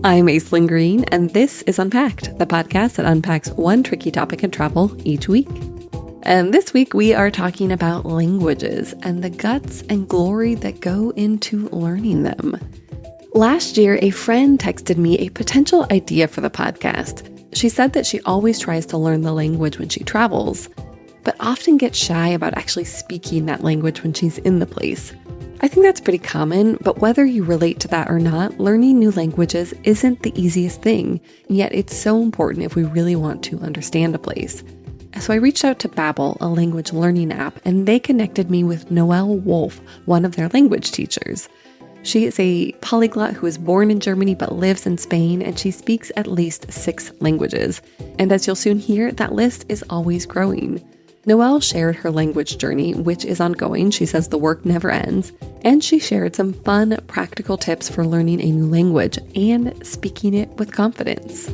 I'm Aislinn Green, and this is Unpacked, the podcast that unpacks one tricky topic in travel each week. And this week we are talking about languages and the guts and glory that go into learning them. Last year, a friend texted me a potential idea for the podcast. She said that she always tries to learn the language when she travels, but often gets shy about actually speaking that language when she's in the place. I think that's pretty common, but whether you relate to that or not, learning new languages isn't the easiest thing, yet it's so important if we really want to understand a place. So I reached out to Babbel, a language learning app, and they connected me with Noël Wolf, one of their language teachers. She is a polyglot who was born in Germany but lives in Spain, and she speaks at least 6 languages. And as you'll soon hear, that list is always growing. Noël shared her language journey, which is ongoing. She says the work never ends. And she shared some fun, practical tips for learning a new language and speaking it with confidence.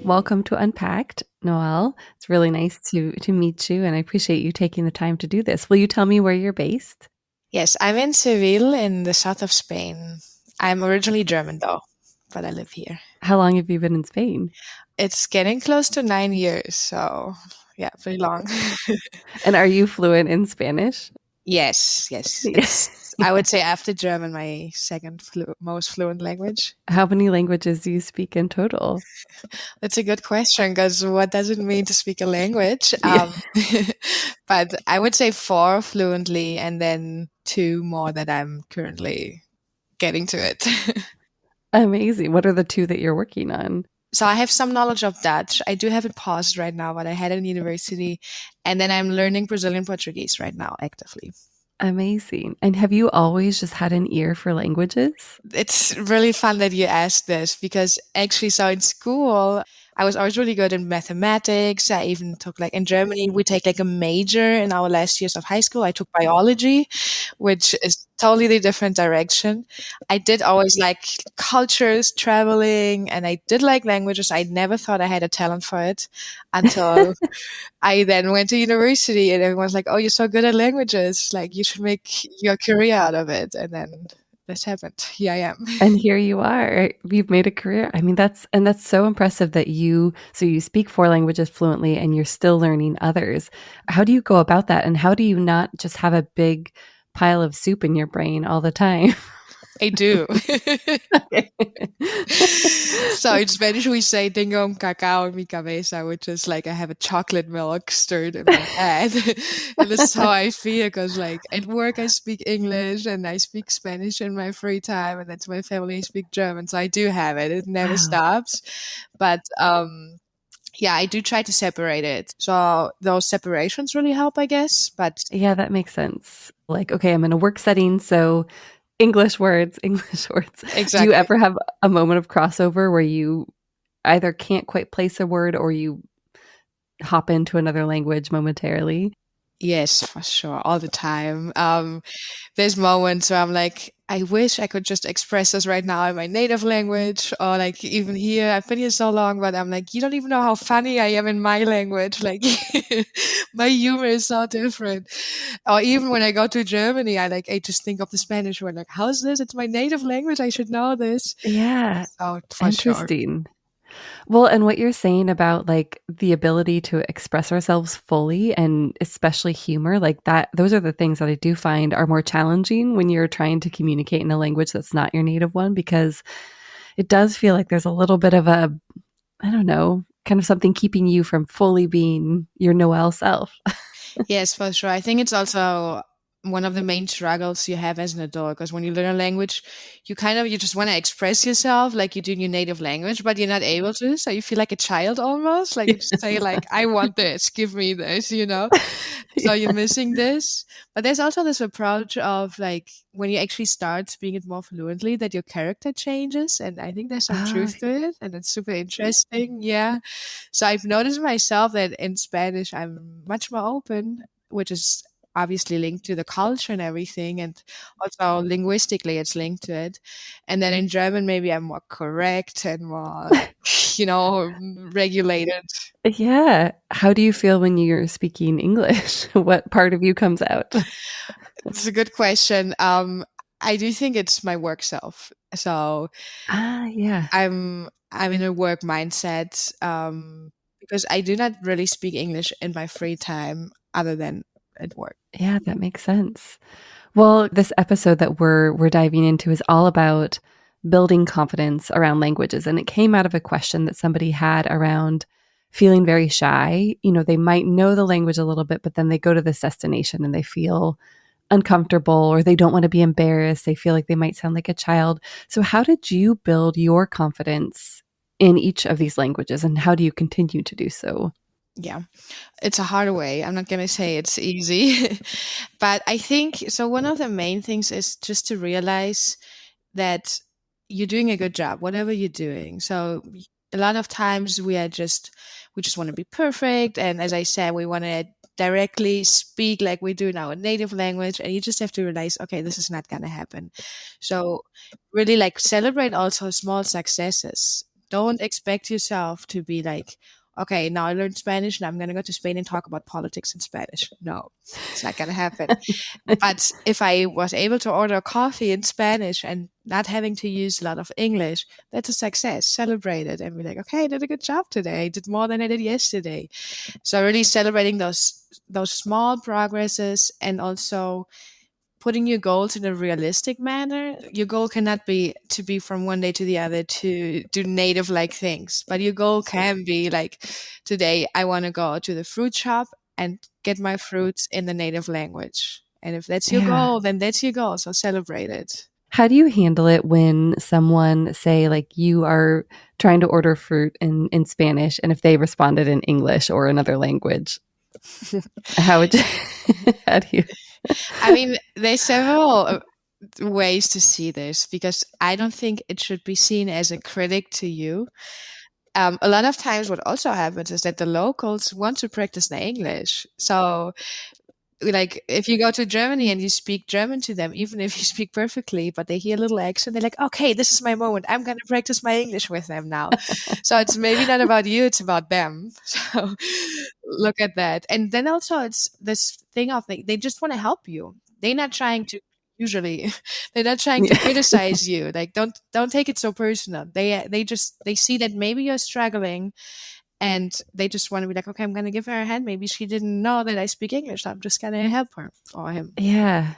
Welcome to Unpacked, Noël. It's really nice to meet you, and I appreciate you taking the time to do this. Will you tell me where you're based? Yes, I'm in Seville in the south of Spain. I'm originally German though, but I live here. How long have you been in Spain? It's getting close to 9 years, so yeah, pretty long. And are you fluent in Spanish? Yes. It's, I would say after German, my second most fluent language. How many languages do you speak in total? That's a good question, because what does it mean to speak a language? But I would say 4 fluently, and then 2 more that I'm currently getting to it. Amazing. What are the 2 that you're working on? So I have some knowledge of Dutch. I do have it paused right now, but I had it in university. And then I'm learning Brazilian Portuguese right now actively. Amazing. And have you always just had an ear for languages? It's really fun that you asked this, because actually, so in school, I was always really good in mathematics. I even took, like, in Germany, we take like a major in our last years of high school. I took biology, which is totally the different direction. I did always like cultures, traveling, and I did like languages. I never thought I had a talent for it until I then went to university, and everyone's like, "Oh, you're so good at languages. Like, you should make your career out of it." And then this happened. Here I am. And here you are. You've made a career. I mean, that's so impressive that you speak 4 languages fluently and you're still learning others. How do you go about that? And how do you not just have a big pile of soup in your brain all the time? I do. So in Spanish we say tengo un cacao en mi cabeza, which is like I have a chocolate milk stirred in my head. And this is how I feel, because like at work I speak English and I speak Spanish in my free time, and then to my family I speak German. So I do have it. It never stops. But yeah, I do try to separate it. So those separations really help, I guess. But yeah, that makes sense. Like, okay, I'm in a work setting, so English words. exactly. Do you ever have a moment of crossover where you either can't quite place a word or you hop into another language momentarily? Yes, for sure. All the time. There's moments where I'm like, I wish I could just express this right now in my native language, or like even here, I've been here so long, but I'm like, you don't even know how funny I am in my language. Like my humor is so different. Or even when I go to Germany, I just think of the Spanish word, like, how's this? It's my native language. I should know this. Yeah. So for Interesting. Sure. Well, and what you're saying about like the ability to express ourselves fully, and especially humor, like that, those are the things that I do find are more challenging when you're trying to communicate in a language that's not your native one, because it does feel like there's a little bit of a, I don't know, kind of something keeping you from fully being your Noël self. Yes, for sure. I think it's also one of the main struggles you have as an adult, because when you learn a language, you just want to express yourself like you do in your native language, but you're not able to. So you feel like a child almost, like you just say like, I want this, give me this, So you're missing this. But there's also this approach of like, when you actually start speaking it more fluently, that your character changes. And I think there's some truth to it. And it's super interesting. Yeah. So I've noticed myself that in Spanish, I'm much more open, which is obviously linked to the culture and everything, and also linguistically it's linked to it. And then in German, maybe I'm more correct and more, regulated. Yeah. How do you feel when you're speaking English? What part of you comes out? It's a good question. I do think it's my work self. So Yeah. I'm in a work mindset because I do not really speak English in my free time other than at work. Yeah, that makes sense. Well, this episode that we're diving into is all about building confidence around languages. And it came out of a question that somebody had around feeling very shy. You know, they might know the language a little bit, but then they go to this destination and they feel uncomfortable or they don't want to be embarrassed. They feel like they might sound like a child. So how did you build your confidence in each of these languages, and how do you continue to do so? Yeah, it's a hard way. I'm not going to say it's easy, but I think so. One of the main things is just to realize that you're doing a good job, whatever you're doing. So a lot of times we just want to be perfect. And as I said, we want to directly speak like we do in our native language. And you just have to realize, okay, this is not going to happen. So really like celebrate also small successes. Don't expect yourself to be like, okay, now I learned Spanish and I'm going to go to Spain and talk about politics in Spanish. No, it's not going to happen. But if I was able to order coffee in Spanish and not having to use a lot of English, that's a success. Celebrate it and be like, okay, I did a good job today. I did more than I did yesterday. So really celebrating those small progresses and also putting your goals in a realistic manner. Your goal cannot be to be from one day to the other to do native like things, but your goal can be like, today I want to go to the fruit shop and get my fruits in the native language. And if that's your Yeah. goal, then that's your goal. So celebrate it. How do you handle it when someone, say, like you are trying to order fruit in Spanish, and if they responded in English or another language? How would you, how do you? I mean, there's several ways to see this because I don't think it should be seen as a critic to you. A lot of times, what also happens is that the locals want to practice their English. So, like, if you go to Germany and you speak German to them, even if you speak perfectly, but they hear a little accent, they're like, okay, this is my moment. I'm going to practice my English with them now. So, it's maybe not about you, it's about them. So, look at that. And then also, it's this thing of they just want to help you. They're not trying to. Usually, they're not trying to criticize you. Like, don't take it so personal. They see that maybe you're struggling, and they just want to be like, okay, I'm going to give her a hand. Maybe she didn't know that I speak English. So I'm just going to help her or him. Yeah.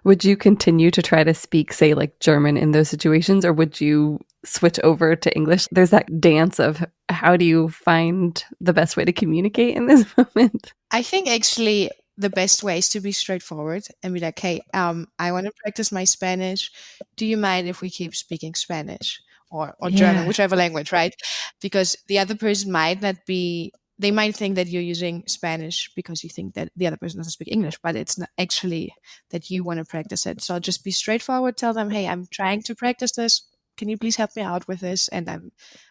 Would you continue to try to speak, say, like German in those situations, or would you switch over to English? There's that dance of how do you find the best way to communicate in this moment? I think actually the best way is to be straightforward and be like, hey, I want to practice my Spanish. Do you mind if we keep speaking Spanish or German, Yeah, whichever language, right? Because the other person might not be, they might think that you're using Spanish because you think that the other person doesn't speak English, but it's not actually that you want to practice it. So just be straightforward. Tell them, hey, I'm trying to practice this. Can you please help me out with this? And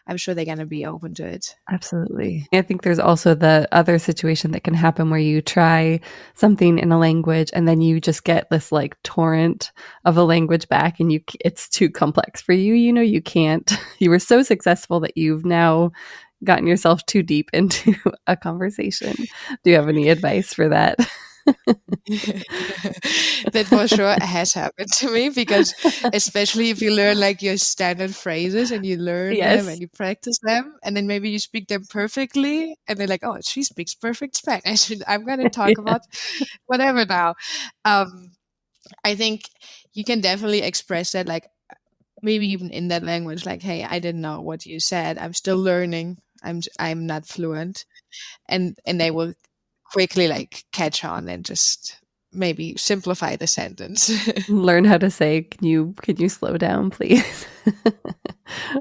I'm sure they're going to be open to it. absolutely. I think there's also the other situation that can happen where you try something in a language and then you just get this like torrent of a language back and it's too complex for you. You know, you can't, you were so successful that you've now gotten yourself too deep into a conversation. Do you have any advice for that? That for sure has happened to me because especially if you learn like your standard phrases and you learn them and Yes. you practice them and then maybe you speak them perfectly and they're like, oh, she speaks perfect Spanish. I'm going to talk Yeah. about whatever now. um I think you can definitely express that, like maybe even in that language, like, hey, I didn't know what you said, I'm still learning, I'm not fluent, and they will quickly like catch on and just maybe simplify the sentence. Learn how to say, can you slow down, please?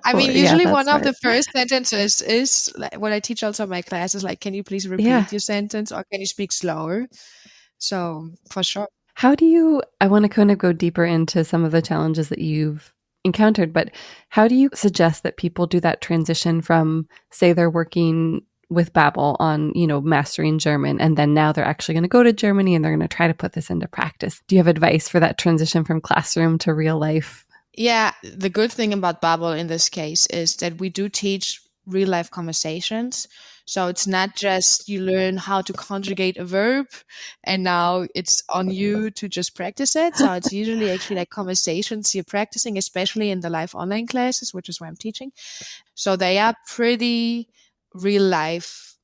I mean, Or yeah, usually that's one of smart. the first sentences is like, what I teach also in my classes, like, can you please Yeah. repeat your sentence or can you speak slower? So for sure. How do you, I want to kind of go deeper into some of the challenges that you've encountered, but how do you suggest that people do that transition from, say, they're working with Babbel on, mastering German, and then now they're actually going to go to Germany and they're going to try to put this into practice? Do you have advice for that transition from classroom to real life? Yeah, the good thing about Babbel in this case is that we do teach real life conversations. So it's not just you learn how to conjugate a verb and now it's on you to just practice it. So it's usually actually like conversations you're practicing, especially in the live online classes, which is where I'm teaching. So they are pretty real life.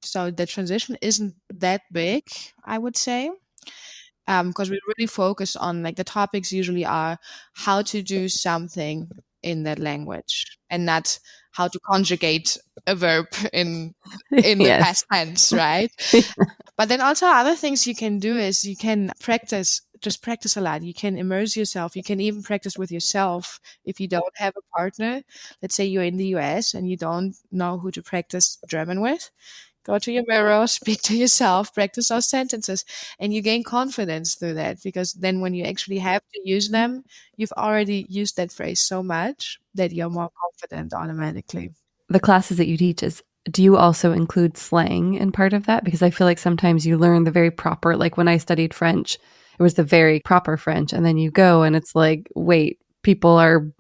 So the transition isn't that big, I would say, because we really focus on like the topics usually are how to do something in that language and not how to conjugate a verb in the Yes. past tense, right? But then also other things you can do is you can practice, just practice a lot. You can immerse yourself. You can even practice with yourself if you don't have a partner. Let's say you're in the US and you don't know who to practice German with. Go to your mirror, speak to yourself, practice those sentences, and you gain confidence through that because then when you actually have to use them, you've already used that phrase so much that you're more confident automatically. The classes that you teach do you also include slang in part of that? Because I feel like sometimes you learn the very proper, like when I studied French, it was the very proper French. And then you go and it's like, wait, people are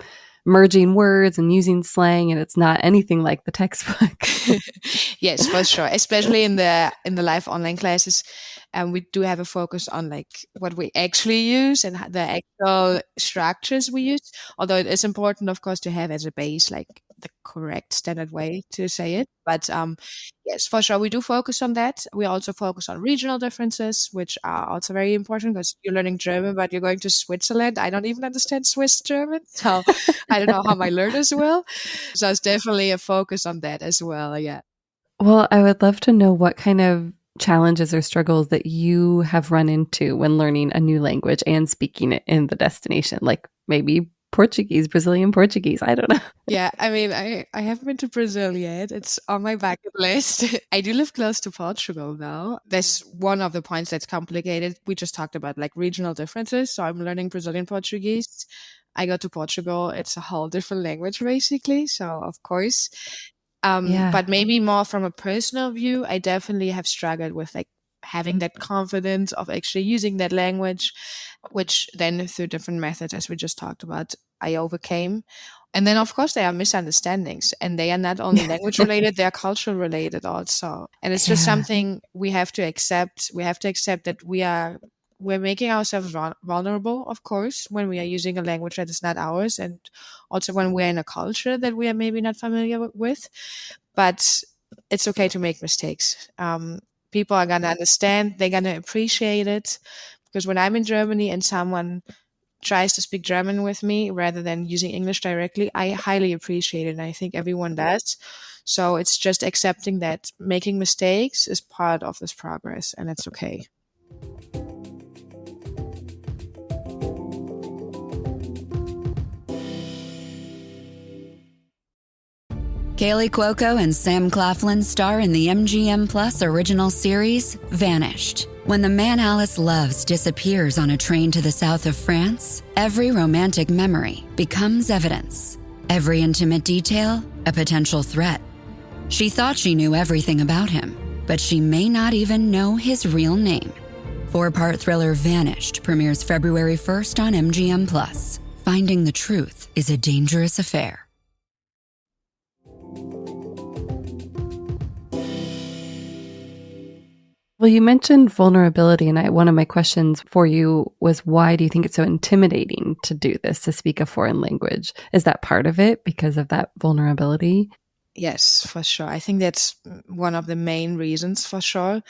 merging words and using slang and it's not anything like the textbook. Yes, for sure. Especially in the live online classes, and we do have a focus on like what we actually use and the actual structures we use. Although it is important, of course, to have as a base like the correct standard way to say it. But yes, for sure, we do focus on that. We also focus on regional differences, which are also very important because you're learning German, but you're going to Switzerland. I don't even understand Swiss German, so I don't know how my learners will. So it's definitely a focus on that as well. Yeah. Well, I would love to know what kind of challenges or struggles that you have run into when learning a new language and speaking it in the destination, like maybe Portuguese, Brazilian Portuguese. I don't know. Yeah, I mean, I haven't been to Brazil yet. It's on my bucket list. I do live close to Portugal though. That's one of the points that's complicated. We just talked about like regional differences. So I'm learning Brazilian Portuguese. I go to Portugal. It's a whole different language basically. So of course, Yeah. but maybe more from a personal view, I definitely have struggled with like having that confidence of actually using that language, which then through different methods, as we just talked about, I overcame. And then, of course, there are misunderstandings, and they are not only language related, they are cultural related also. And it's just Yeah. something we have to accept. We have to accept that we're making ourselves vulnerable, of course, when we are using a language that is not ours, and also when we're in a culture that we are maybe not familiar with. But it's okay to make mistakes. People are gonna understand, they're gonna appreciate it. Because when I'm in Germany and someone tries to speak German with me rather than using English directly, I highly appreciate it. And I think everyone does. So it's just accepting that making mistakes is part of this progress and it's okay. Kaylee Cuoco and Sam Claflin star in the MGM Plus original series, Vanished. When the man Alice loves disappears on a train to the south of France, every romantic memory becomes evidence. Every intimate detail, a potential threat. She thought she knew everything about him, but she may not even know his real name. 4-part thriller Vanished premieres February 1st on MGM Plus. Finding the truth is a dangerous affair. Well, you mentioned vulnerability, and one of my questions for you was, why do you think it's so intimidating to do this, to speak a foreign language? Is that part of it because of that vulnerability? Yes, for sure. I think that's one of the main reasons for sure.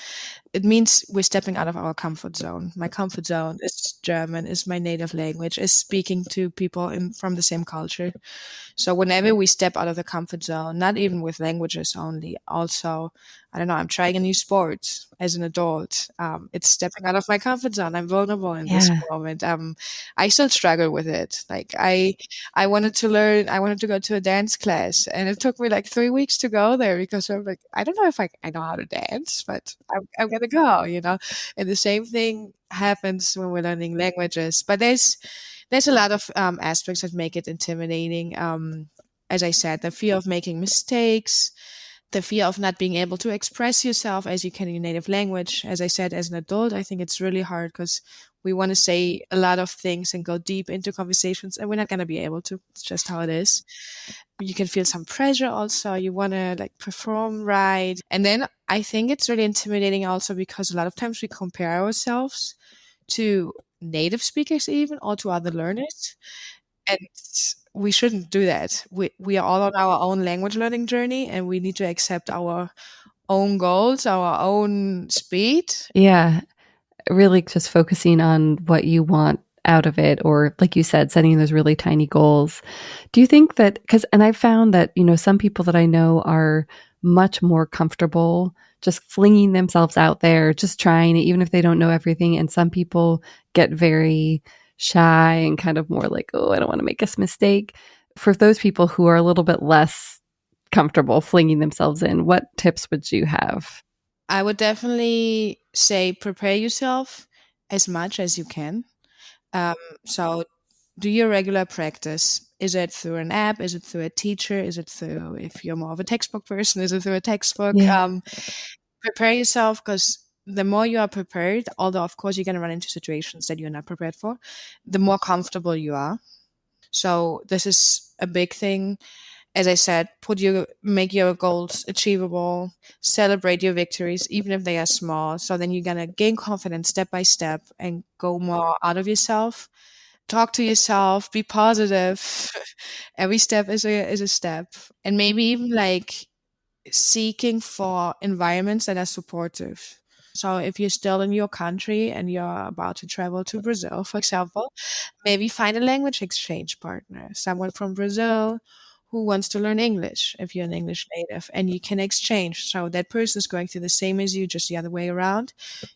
It means we're stepping out of our comfort zone. My comfort zone is German, is my native language, is speaking to people from the same culture. So whenever we step out of the comfort zone, not even with languages only, also, I don't know, I'm trying a new sport as an adult. It's stepping out of my comfort zone. I'm vulnerable in this Yeah. moment. I still struggle with it. Like I wanted to learn, I wanted to go to a dance class and it took me like 3 weeks to go there because I'm like, I don't know if I know how to dance, but I'm going to go, you know? And the same thing happens when we're learning languages, but there's a lot of aspects that make it intimidating. As I said, the fear of making mistakes, the fear of not being able to express yourself as you can in your native language. As I said, as an adult, I think it's really hard because we want to say a lot of things and go deep into conversations, and we're not going to be able to. It's just how it is. You can feel some pressure also. You want to like perform right. And then I think it's really intimidating also because a lot of times we compare ourselves to native speakers even, or to other learners. And we shouldn't do that. We are all on our own language learning journey, and we need to accept our own goals, our own speed. Yeah, really just focusing on what you want out of it, or like you said, setting those really tiny goals. Do you think that, and I've found that, some people that I know are much more comfortable just flinging themselves out there, just trying it, even if they don't know everything. And some people get very shy and kind of more like, oh, I don't want to make a mistake. For those people who are a little bit less comfortable flinging themselves in, what tips would you have? I would definitely say prepare yourself as much as you can. So do your regular practice. Is it through an app? Is it through a teacher? Is it through, if you're more of a textbook person, is it through a textbook? Yeah. Prepare yourself, because the more you are prepared, although of course you're going to run into situations that you're not prepared for, the more comfortable you are. So this is a big thing. As I said, make your goals achievable, celebrate your victories, even if they are small. So then you're going to gain confidence step by step and go more out of yourself. Talk to yourself, be positive. Every step is a step. And maybe even like seeking for environments that are supportive. So if you're still in your country and you're about to travel to Brazil, for example, maybe find a language exchange partner, someone from Brazil who wants to learn English if you're an English native, and you can exchange. So that person is going through the same as you, just the other way around.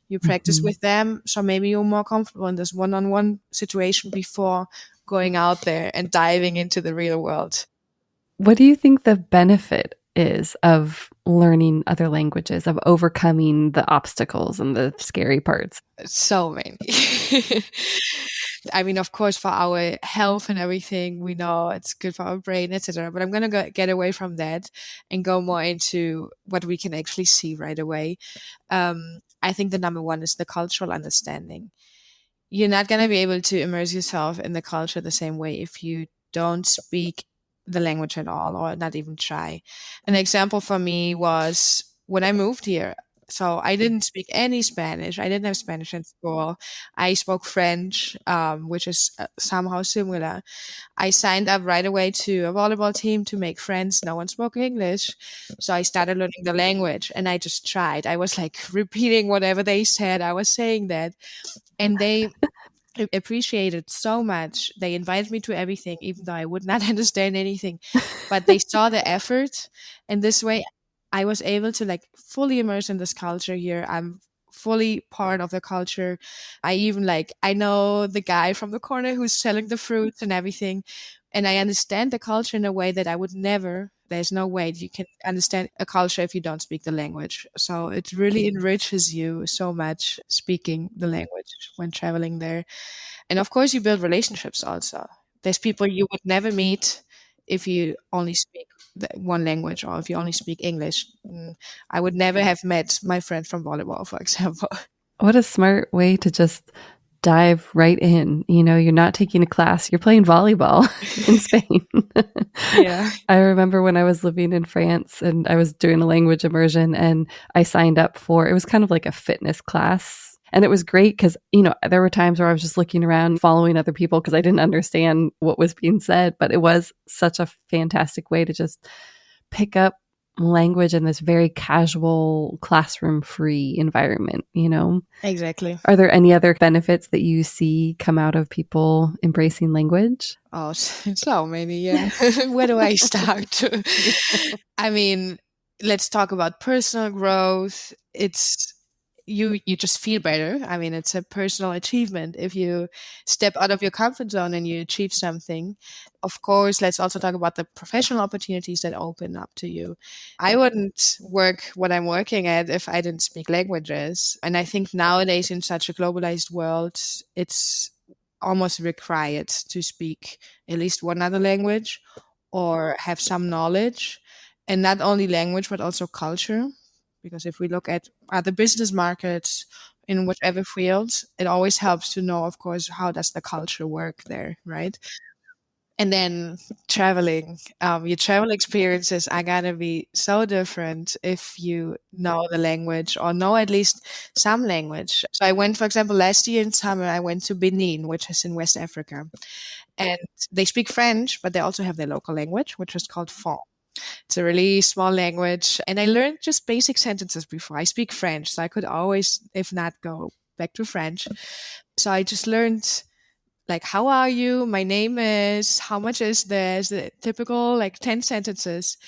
You practice with them. So maybe you're more comfortable in this one-on-one situation before going out there and diving into the real world. What do you think the benefit is of learning other languages, of overcoming the obstacles and the scary parts? So many. I mean, of course, for our health and everything, we know it's good for our brain, etc. But I'm going to get away from that and go more into what we can actually see right away. I think the number one is the cultural understanding. You're not going to be able to immerse yourself in the culture the same way if you don't speak the language at all, or not even try. An example for me was when I moved here. So I didn't speak any Spanish. I didn't have Spanish in school. I spoke French, which is somehow similar. I signed up right away to a volleyball team to make friends. No one spoke English. So I started learning the language, and I just tried. I was like repeating whatever they said. I was saying that. And they appreciated so much. They invited me to everything, even though I would not understand anything. But they saw the effort. And this way, I was able to like fully immerse in this culture here. I'm fully part of the culture. I know the guy from the corner who's selling the fruits and everything. And I understand the culture in a way that I would never. There's no way you can understand a culture if you don't speak the language. So it really enriches you so much speaking the language when traveling there. And of course, you build relationships also. There's people you would never meet if you only speak one language, or if you only speak English. I would never have met my friend from volleyball, for example. What a smart way to just dive right in. You're not taking a class, you're playing volleyball in Spain. Yeah. I remember when I was living in France and I was doing a language immersion, and I signed up for, it was kind of like a fitness class. And it was great because, there were times where I was just looking around, following other people because I didn't understand what was being said. But it was such a fantastic way to just pick up language in this very casual, classroom-free environment, Exactly. Are there any other benefits that you see come out of people embracing language? Oh, so many, yeah. Where do I start? I mean, let's talk about personal growth. It's you just feel better. I mean, it's a personal achievement if you step out of your comfort zone and you achieve something. Of course, let's also talk about the professional opportunities that open up to you. I wouldn't work what I'm working at if I didn't speak languages. And I think nowadays, in such a globalized world, it's almost required to speak at least one other language or have some knowledge. And not only language, but also culture. Because if we look at other business markets in whatever field, it always helps to know, of course, how does the culture work there, right? And then traveling. Your travel experiences are gonna be so different if you know the language or know at least some language. So I went, for example, last year in summer, I went to Benin, which is in West Africa. And they speak French, but they also have their local language, which is called Fon. It's a really small language. And I learned just basic sentences before. I speak French, so I could always, if not, go back to French. So I just learned like, how are you? My name is, how much is this? The typical like 10 sentences.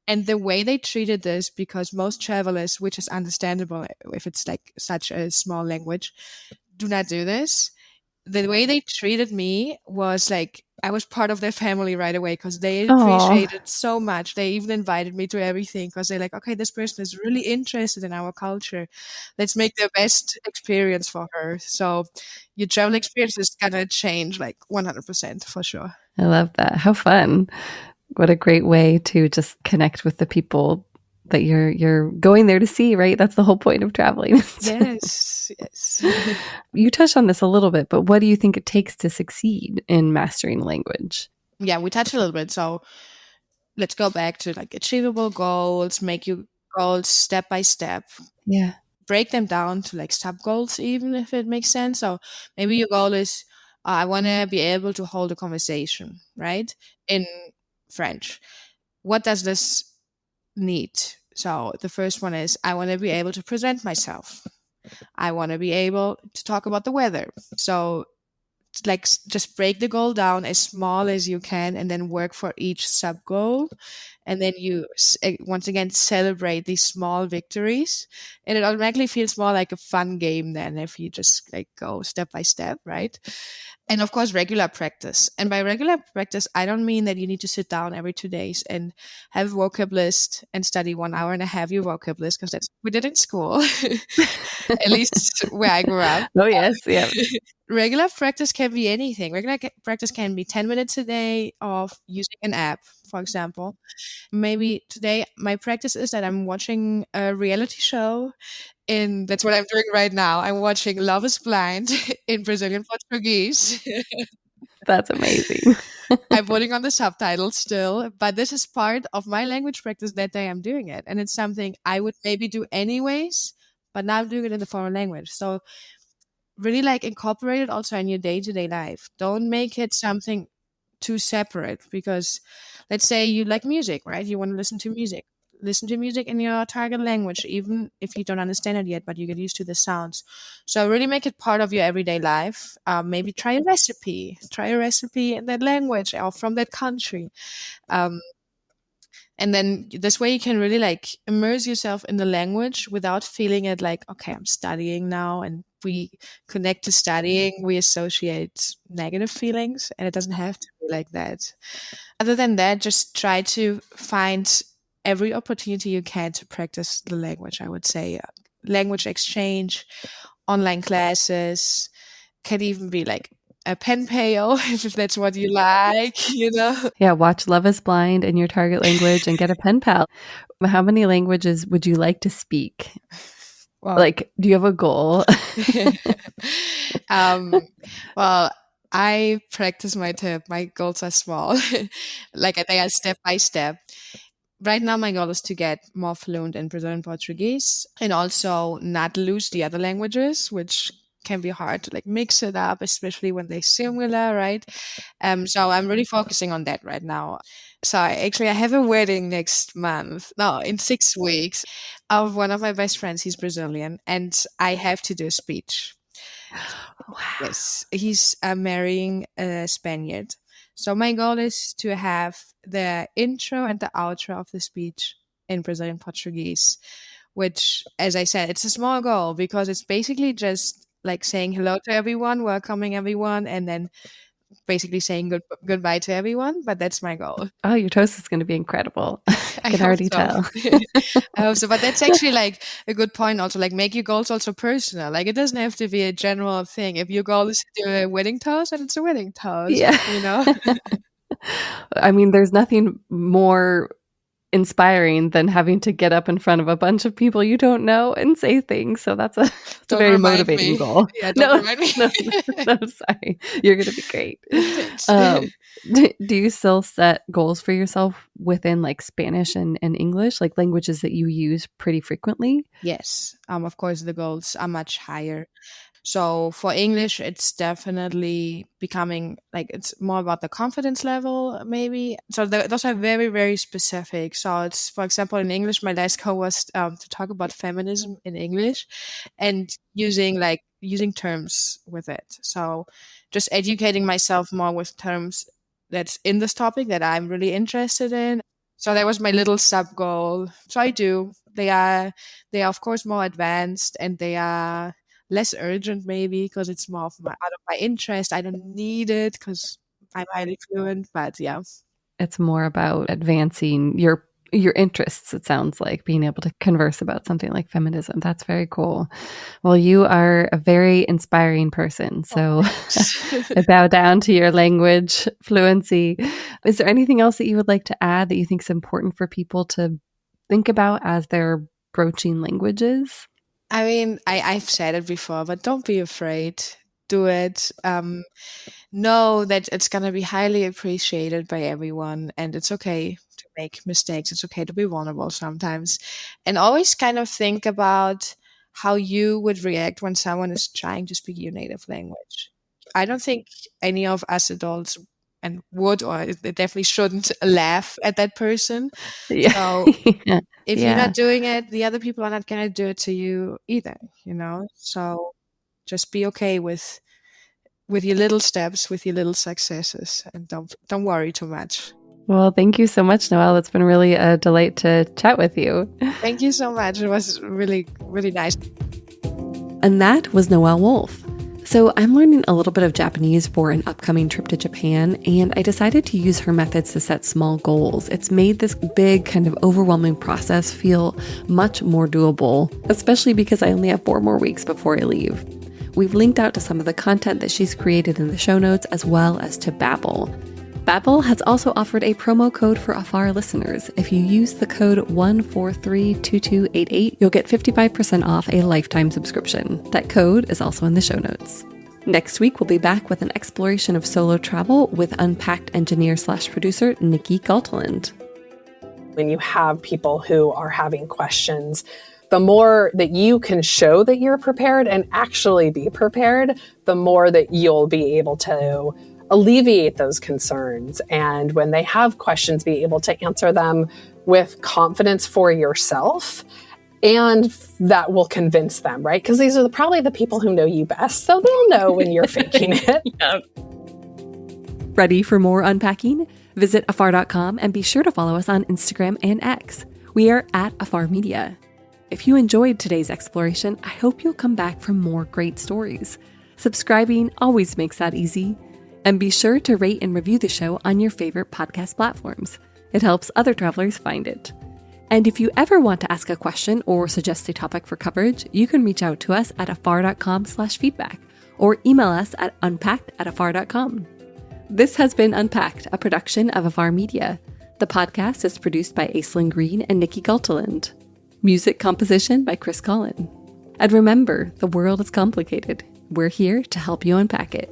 And the way they treated this, because most travelers, which is understandable if it's like such a small language, do not do this. The way they treated me was like I was part of their family right away because they Oh, appreciated so much. They even invited me to everything because they're like, okay, this person is really interested in our culture. Let's make the best experience for her. So your travel experience is gonna change like 100% for sure. I love that. How fun. What a great way to just connect with the people that you're going there to see, right? That's the whole point of traveling. Yes, yes. You touched on this a little bit, but what do you think it takes to succeed in mastering language? Yeah, we touched a little bit. So let's go back to like achievable goals, make your goals step by step. Yeah. Break them down to like sub goals, even if it makes sense. So maybe your goal is I want to be able to hold a conversation, right? In French. What does this need? So the first one is I want to be able to present myself. I want to be able to talk about the weather. So like just break the goal down as small as you can and then work for each sub goal, and then you once again celebrate these small victories, and it automatically feels more like a fun game than if you just like go step by step, right? And of course regular practice. And by regular practice I don't mean that you need to sit down every 2 days and have a vocab list and study 1 hour and a half your vocab list, because that's what we did in school. At least where I grew up. Oh, yes. Yeah. Regular practice can be anything. Regular practice can be 10 minutes a day of using an app, for example. Maybe today my practice is that I'm watching a reality show, and that's what I'm doing right now. I'm watching Love is Blind in Brazilian Portuguese. That's amazing. I'm putting on the subtitles still, but this is part of my language practice that day I'm doing it. And it's something I would maybe do anyways, but now I'm doing it in the foreign language. So really like incorporate it also in your day-to-day life. Don't make it something too separate, because let's say you like music, right? You want to listen to music. Listen to music in your target language, even if you don't understand it yet, but you get used to the sounds. So really make it part of your everyday life. Maybe try a recipe. Try a recipe in that language or from that country. Um, and then this way you can really like immerse yourself in the language without feeling it like, okay, I'm studying now. And we connect to studying, we associate negative feelings, and it doesn't have to be like that. Other than that, just try to find every opportunity you can to practice the language. I would say language exchange, online classes, can even be like a pen pal if that's what you like, you know? Yeah. Watch Love is Blind in your target language and get a pen pal. How many languages would you like to speak? Well, Like, do you have a goal? well, I practice my tip. My goals are small. Like they are step by step. Right now, my goal is to get more fluent in Brazilian Portuguese and also not lose the other languages, which can be hard to like mix it up, especially when they're similar, right? So I'm really focusing on that right now. So I have a wedding next month, no, in 6 weeks, of one of my best friends. He's Brazilian, and I have to do a speech. Wow. Yes, he's marrying a Spaniard. So my goal is to have the intro and the outro of the speech in Brazilian Portuguese, which, as I said, it's a small goal because it's basically just like saying hello to everyone, welcoming everyone, and then basically saying goodbye to everyone. But that's my goal. Oh, your toast is going to be incredible. I I can hope already so. tell. I hope so. But that's actually like a good point also. Like make your goals also personal. Like it doesn't have to be a general thing. If your goal is to do a wedding toast, then it's a wedding toast. Yeah. You know? I mean, there's nothing more inspiring than having to get up in front of a bunch of people you don't know and say things. So that's a very remind motivating me. goal. Yeah, don't remind me. No, sorry. You're going to be great. Thanks. Do you still set goals for yourself within like Spanish and English, like languages that you use pretty frequently? Yes. Of course, the goals are much higher. So for English, it's definitely becoming like it's more about the confidence level, maybe. So those are very, very specific. So it's, for example, in English, my last goal was to talk about feminism in English and using terms with it. So just educating myself more with terms that's in this topic that I'm really interested in. So that was my little sub goal. So I do. They are of course more advanced, and they are less urgent maybe because it's more of out of my interest. I don't need it because I'm highly fluent, but yeah. It's more about advancing your interests, it sounds like, being able to converse about something like feminism. That's very cool. Well, you are a very inspiring person. So I bow down to your language fluency. Is there anything else that you would like to add that you think is important for people to think about as they're broaching languages? I mean, I've said it before, but don't be afraid. Do it. Know that it's going to be highly appreciated by everyone, and it's okay to make mistakes. It's okay to be vulnerable sometimes. And always kind of think about how you would react when someone is trying to speak your native language. I don't think any of us adults would, or they definitely shouldn't laugh at that person. Yeah. So if you're not doing it, the other people are not going to do it to you either, So just be okay with your little steps, with your little successes, and don't worry too much. Well, thank you so much, Noël. It's been really a delight to chat with you. Thank you so much. It was really, really nice. And that was Noël Wolf. So I'm learning a little bit of Japanese for an upcoming trip to Japan, and I decided to use her methods to set small goals. It's made this big, kind of overwhelming process feel much more doable, especially because I only have 4 more weeks before I leave. We've linked out to some of the content that she's created in the show notes, as well as to Babbel. Babbel has also offered a promo code for Afar listeners. If you use the code 1432288, you'll get 55% off a lifetime subscription. That code is also in the show notes. Next week, we'll be back with an exploration of solo travel with Unpacked engineer/producer Nikki Galteland. When you have people who are having questions, the more that you can show that you're prepared and actually be prepared, the more that you'll be able to alleviate those concerns. And when they have questions, be able to answer them with confidence for yourself. And that will convince them, right? Because these are probably the people who know you best. So they'll know when you're faking it. Yeah. Ready for more unpacking? Visit afar.com and be sure to follow us on Instagram and X. We are at Afar Media. If you enjoyed today's exploration, I hope you'll come back for more great stories. Subscribing always makes that easy. And be sure to rate and review the show on your favorite podcast platforms. It helps other travelers find it. And if you ever want to ask a question or suggest a topic for coverage, you can reach out to us at afar.com/feedback or email us at unpacked@afar.com. This has been Unpacked, a production of Afar Media. The podcast is produced by Aislinn Green and Nikki Galteland. Music composition by Chris Collin. And remember, the world is complicated. We're here to help you unpack it.